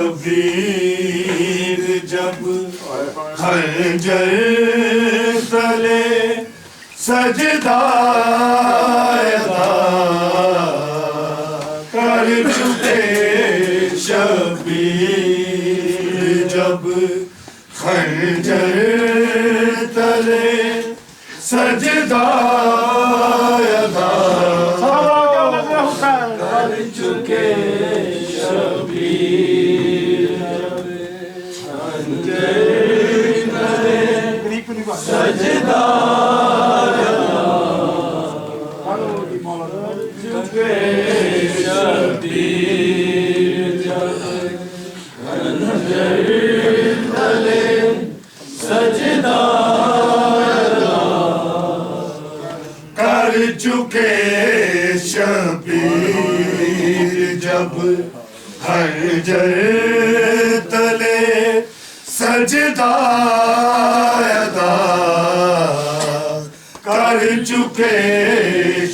वीर जब खंजर तले सजदा अदा कर चुके शबीर जब खंजर तले सजदा अदा कर चुके सजदा चुके शबीर जब खंजर तले सजदा कर चुके शबीर जब खंजर तले सजदा कर चुके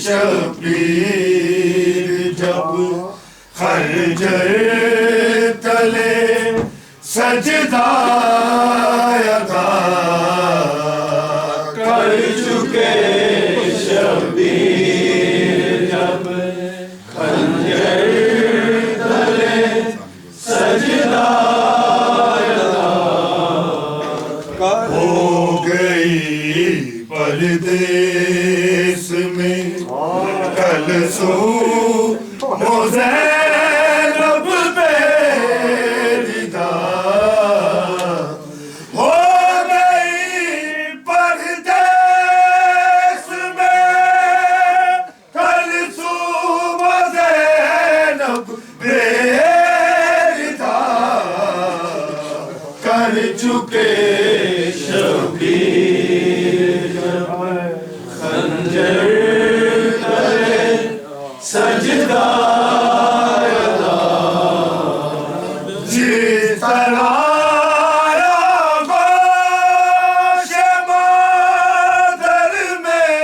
शबीर जब खंजर तले सजदा अदा कर चुके शबीर जब खंजर तले सजदा हो गई परदेस में कलसू मुज़ैनब बेरिदा हो गई परदेस में कलसू मुज़ैनब बेरिदा कर चुके शबीर खंजर तले सजदा जिस तरह गोशे मादर में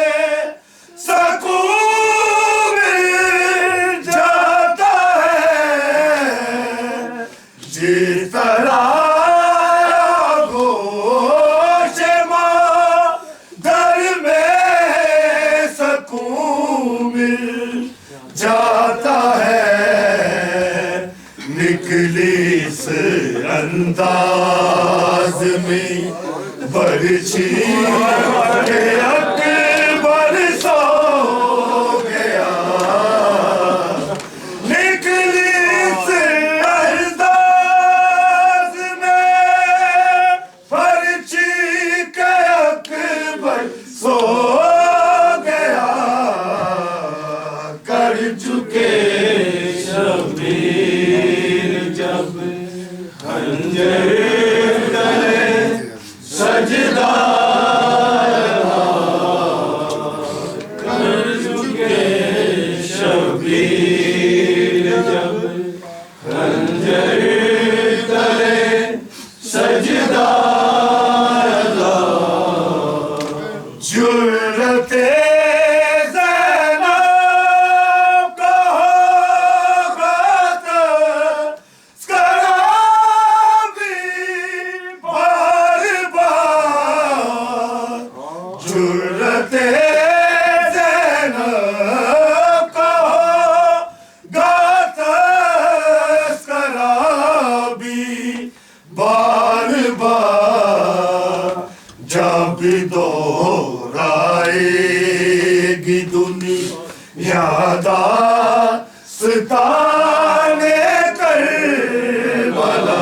सकून मिल जाता है जिस तरह जाता है निकली इस अंदाज में बरछी के अकबर सो गया निकली इस अंदाज में बरछी के अकबर सो कर चुके शबीर जब खंजर तले सजदा कर चुके शबीर जब खंजर तले सजदा जुर्रते जुर्रते ज़ैनब को गातस्कराबी बार बार जब दोहराएगी दुनिया दास्ताने करबला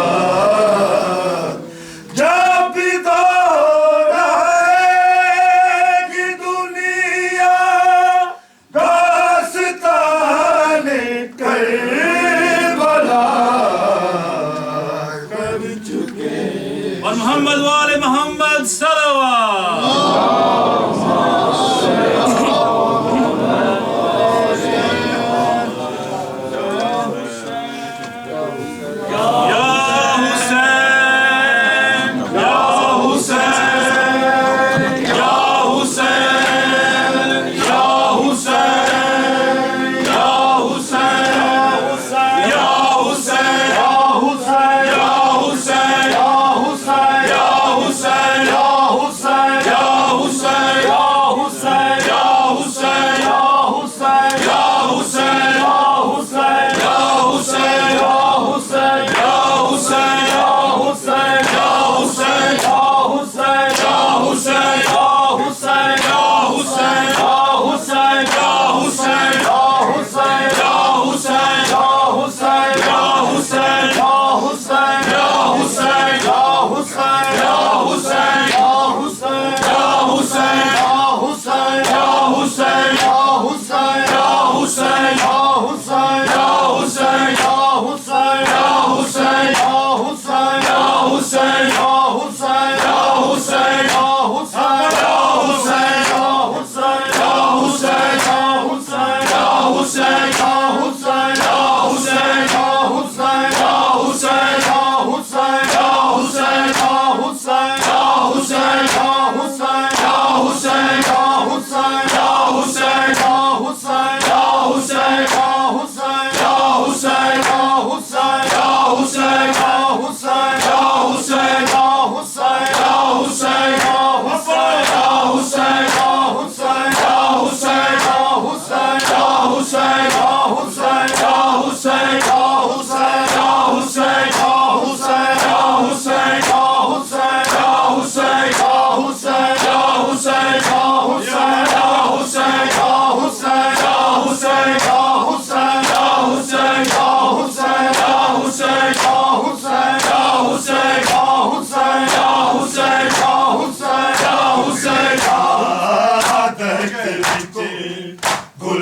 मोहम्मद वाले मोहम्मद सल्लल्लाहु हुसैन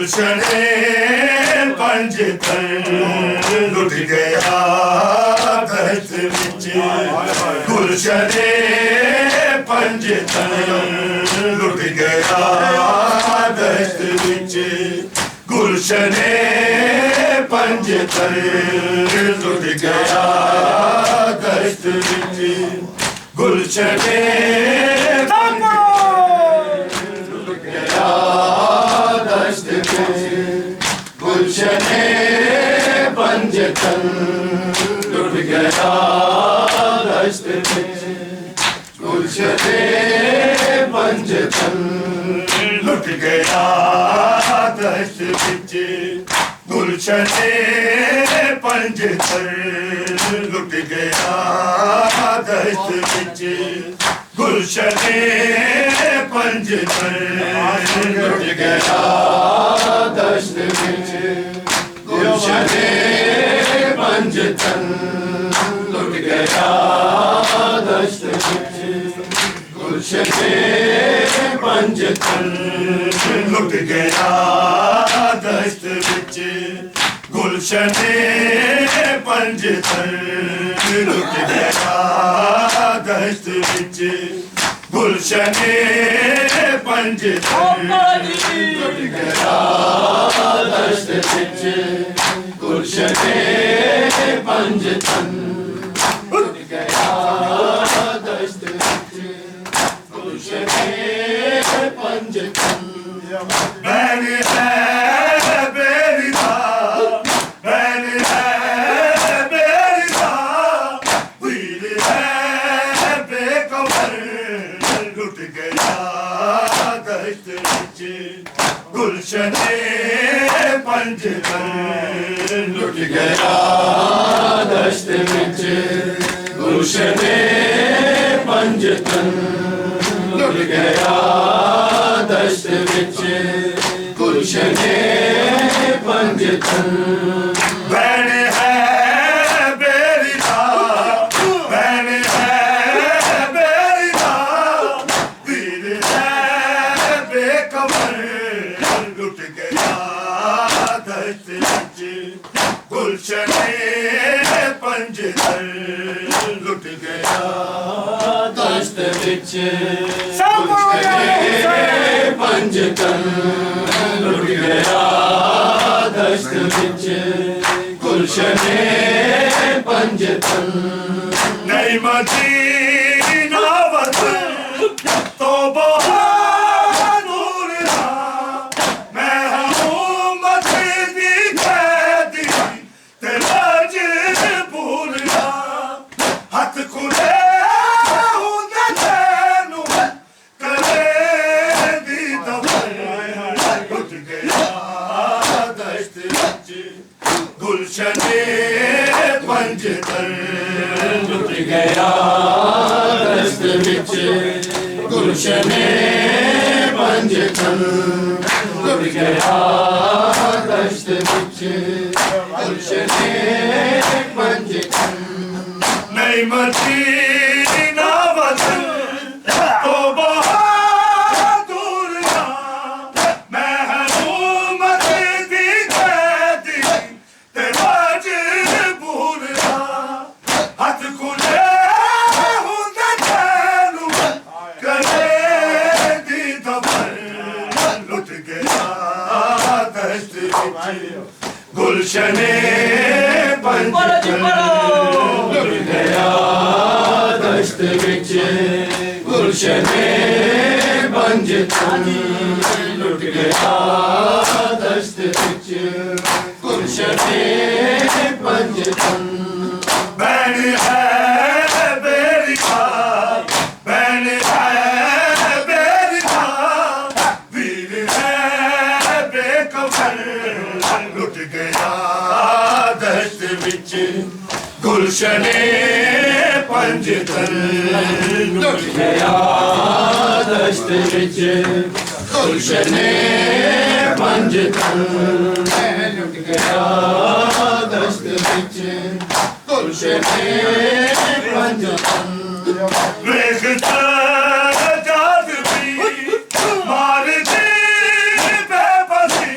गुलशने पंजतन लुट गया दहशत विच गुलशने पंजतन लुट गया दहशत विच गुलशने पंजतन लुट गया दहशत विच गुलशने गुलशने पंजतन लुट गया दहशत विच गुलशने पंजतन लुट गया दहशत विच गुलशने पंजतन लुट गया दहशत विच गुलशने पंजतन लुट गया दहशत विच गुलशने पंजतन लुट गया दहशत विच गुलशने पंजतन लुट गया दहशत विच गुलशने पंजतन लुट गया दहशत विच गुलशने पंजतन लुट गया दहशत विच गुलशने पंजतन लुट गया दहशत विच गुलशने पंजतन बैन है बेरिदा बैन है बेरिदा वीर है बेकबर लुट गया दहशत विच गुलशने पंजतन लुट गया दहशत विच गुलशने पंजतन लुट गया दहशत विच गुलशने पंजतन बैन है बेरिदा बैन है बेरिदा वीर है बेकबर लुट गया दहशत विच गुलशने पंजतन लुट गया दहशत विच पंजतन लुट गया दहशत विच गुलशने पंजतन नहीं मदीना वतन तो बहादुर मैं हूँ मदीने कैदी तेरा मजबूर हाथ खुले गुलशने पंजतन लुट गया दहशत विच गुलशने पंजतन लुट गया दहशत विच गुलशने पंजतन नहीं मदीना वतन तो बहादुर मैं हूँ मदीने कैदी तेरा मजबूर हाथ खुले हुंदे तैनू करे दी दबर लुट गया दहशत विच गुलशने पंजतन लुट गया दहशत विच गुलशने पंजतन लुट गया दहशत विच गुलशने पंजतन बैन है बेरिदा बैन है बेरिदा वीर है बेकबर लुट गया दहशत विच गुलशने पंजतन लुट गया दहशत विच गुलशने पंजतन लुट गया दहशत विच गुलशने पंजतन वेखता जाद भी मार दी बेबसी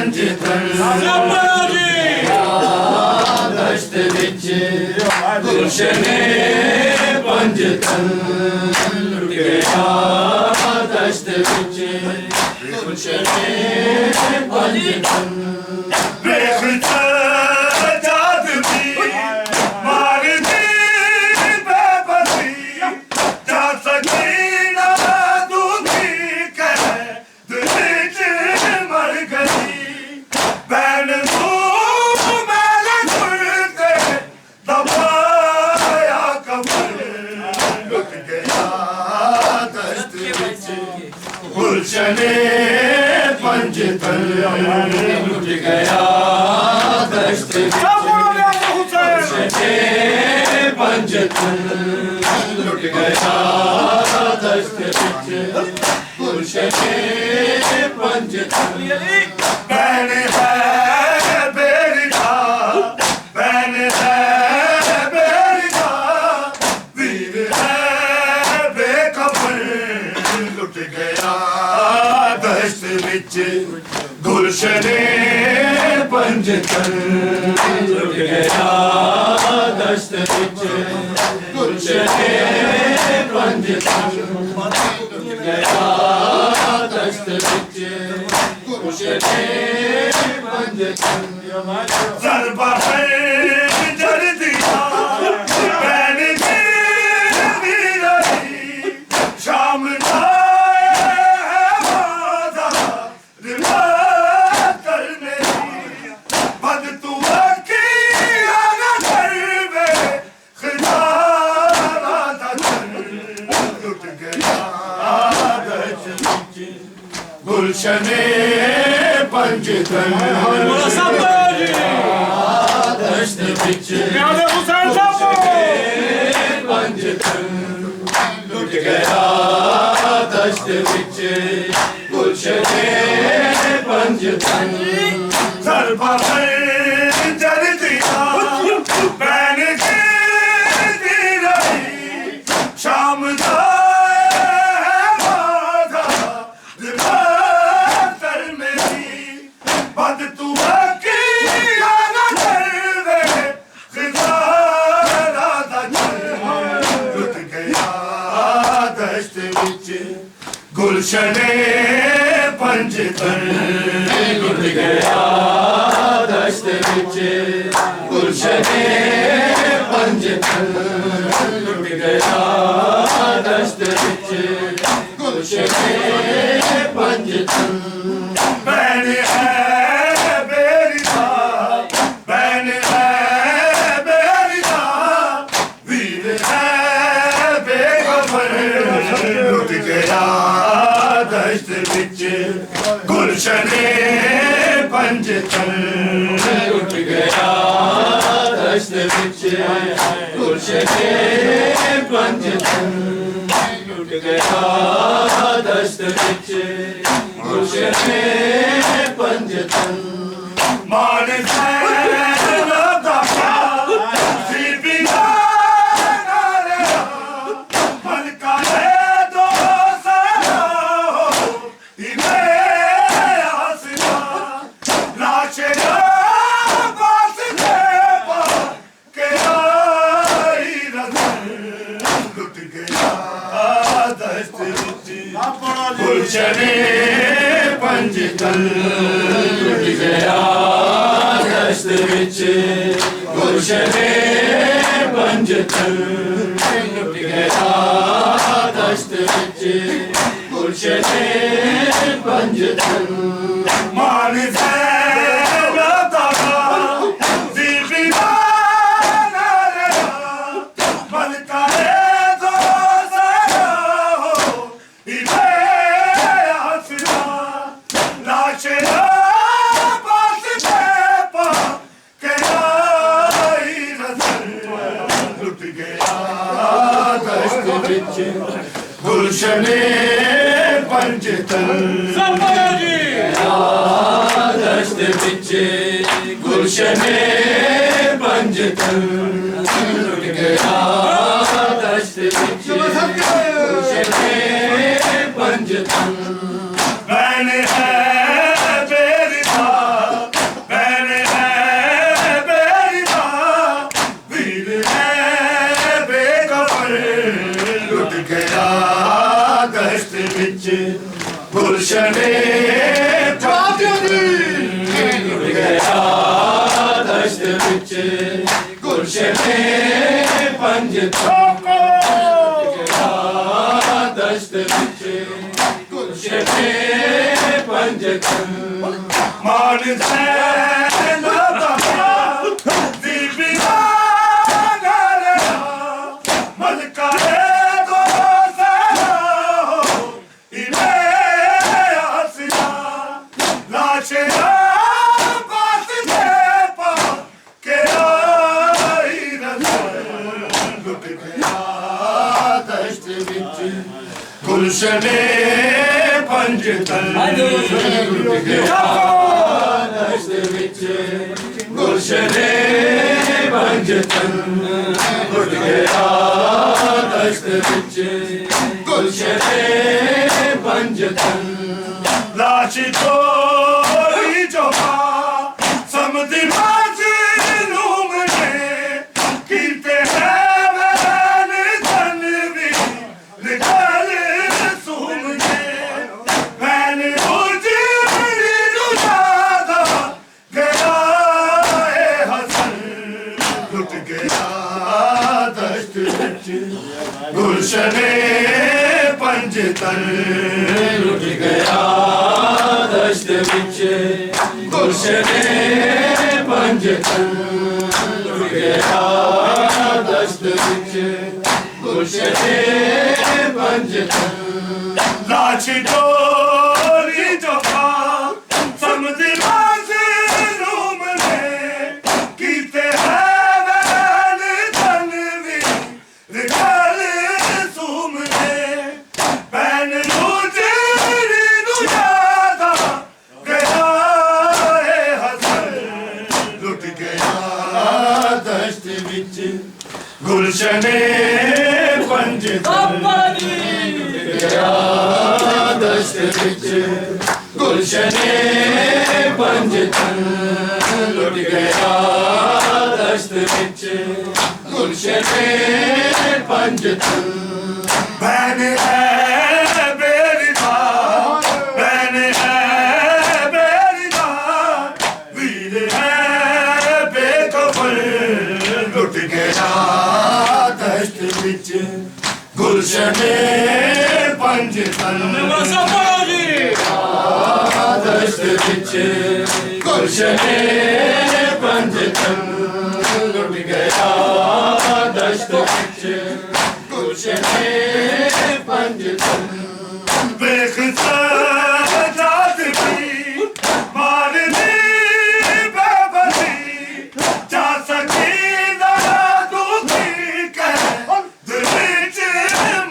पंजतन दश्त विच गुलशने पंजतन लुट गया दश्त विच गुलशने पंजतन गुलशने पंजतन लुट गया दश्त गुलशने पंजतन लुट गया दश्त गुलशने पंजतन बैन है बेरिदा बैन है बेरिदा वीर है बेखबर लुट गया दश्त विच गुलशने पंजतन लुट गया दश्त विच गुलशने पंजतन लुट गया दश्त विच गुलशने पंजतन ज़रबा है जल दिया बैन गिरवी रही शाम गुलशने पंजतन दश्त विच पंजतन लुट गया दश्त विच गुलशने पंजतन ज़रबा है जल दिया बैन गिरवी रही शाम गुलशने पंजतन लुट गया दश्त विच गुलशने पंजतन लुट गया दश्त विच गुलशने पंजतन बैन है बेरिदा बैन है बेरिदा वीर है बेखबर लुट गया दश्त विच गुलशने पंजतन लुट गया दश्त विच गुलशने पंजतन लुट गया दश्त विच गुलशने पंजतन मान गुलशने पंजतन लुट गया दश्त विच गुलशने पंजतन लुट गया दश्त विच गुलशने पंजतन मान गुलशने पंजतन दश्त विच गुलशने पंजतन लुट गया दश्त विच गुलशने पंजतन बैन है बेरिदा गुलशने पंज लुट गया दश्त विच गुलशने पंज दश्त विच गुलशने पंज मान सैन दीपिका मलका गुलशने पंज लुट गया दश्त विच गुलशने पंज लुट गया दश्त विच गुलशने पंज लाश चोरी जो समझी माजलूम ने कीते हैं मैंने धन भी निकाल सूम ने मैंने उजड़ी रुझादा गया हसन लुट गया दश्त विच गुलशने पंज लुट गया दश्त विच गुलशने पंज लुट गया दश्त विच गुलशने पंज लाश चोरी जो समझी माजलूम ने कीते हैं मैंने धन भी निकाल सूम ने बैन उजड़ी रुझादा गया हसन लुट गया दश्त विच गुलशने पंज लुट गया दश्त विच गुलशने पंज लुट गया दश्त विच गुलशने पंज बैन है बेरिदा बैन है बेरिदा वीर है बेकफर लुट गया दश्त विच गुलशने पंज दश्त विच गुलशने पंज लुट गया दश्त विच गुलशने पंज बेखजात भी मारनी बेबसी जा सकी ना दुखी कह दिल विच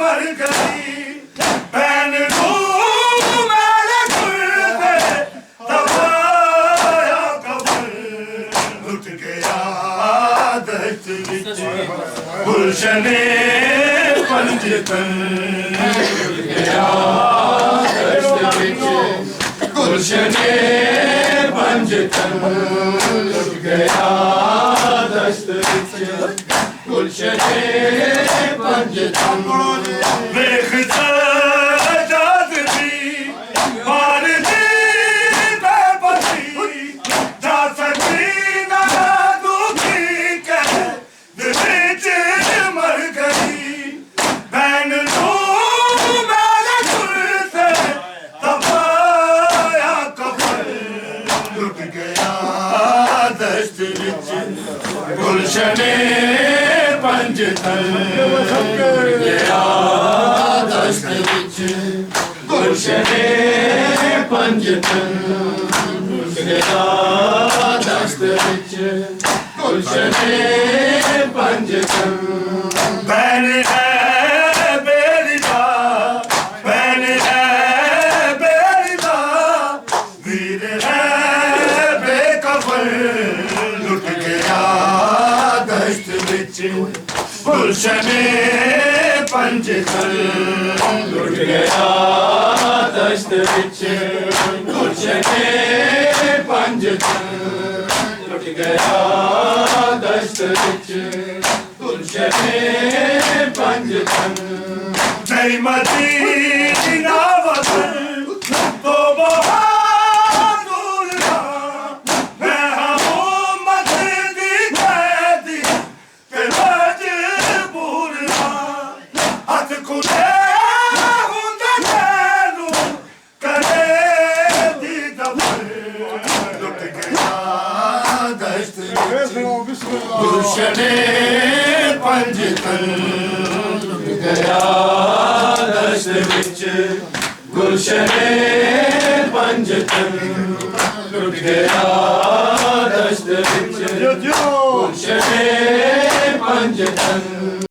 मर गई बैन मेरे गुर्दे दबाया कब्र लुट गया दश्त विच गुलशने पंज लुट गया दश्त विच गुलशने पंज लुट गया दश्त विच गुलशने पंज बेखजात भी मारनी बेबसी जा सकी ना दुखी कह दिल विच मर गई बैन मेरे गुर्दे दबाया कब्र लुट गया दश्त विच गुलशने पंज लुट गया दश्त विच गुलशने पंज लुट गया दश्त विच गुलशने पंज बैन है बेरिदा बैन है बेरिदा वीर है बेकफर लुट गया दश्त विच गुलशने पंज लुट गया दश्त विच गुलशने पंज लुट गया दश्त विच गुलशने पंज जय मदीना वतन गुलशने पंजतन लुट गया दश्त विच गुलशने पंजतन लुट गया दश्त विच गुलशने पंजतन